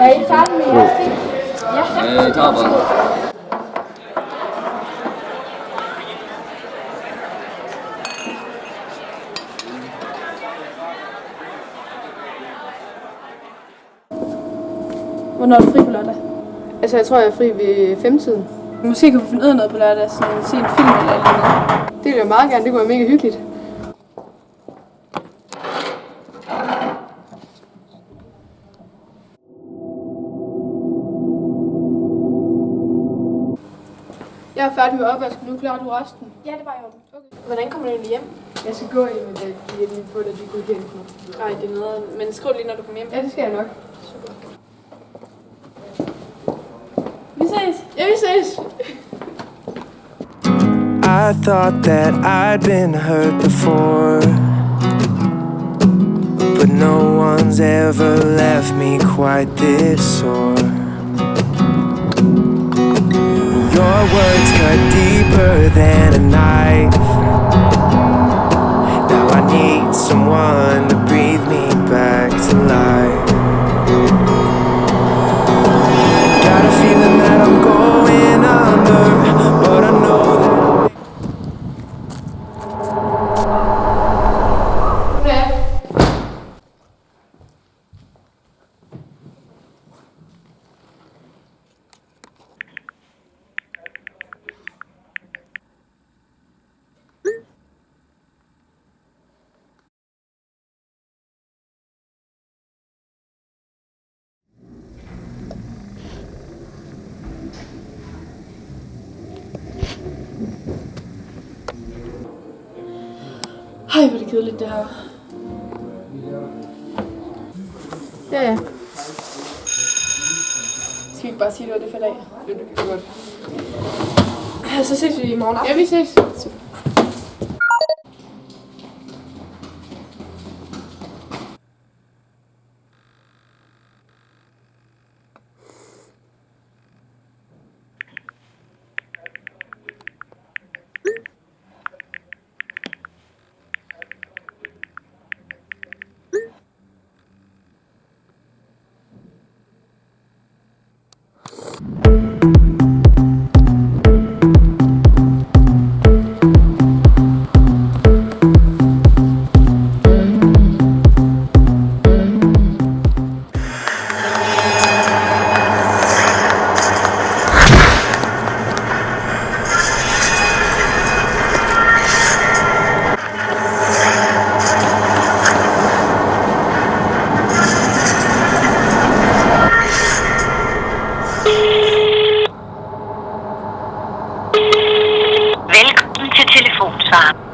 Er I færdige med jeres ting? Ja, I tager bare. Hvornår er du fri på lørdag? Altså, jeg tror, jeg er fri ved 5-tiden. Måske kan vi finde ud af noget på lørdag, sådan se en film eller noget. Det vil jeg meget gerne. Det kunne være mega hyggeligt. Jeg er færdig med opvasken. Nu klarer du resten. Ja, det var jo. Okay. Hvordan kommer du egentlig hjem? Jeg skal gå hjem, men de er lige på, at de går igen nu. Nej, det er noget. Men skriv lige, når du kommer hjem. Ja, det skal jeg nok. Super. Vi ses. Ja, vi ses. I thought that I'd been hurt before, but no one's ever left me quite this sore. Your words cut deeper than a knife. Now I need someone to breathe me back to life. Got a feeling that I'm going under, but I know that Ej, hvor er det kedeligt, det her. Ja. Skal vi ikke bare sige, det var det for i dag? Det kan godt. Ja, så ses vi i morgen aften. Ja, vi ses. Super. Velkommen til telefonsvarer.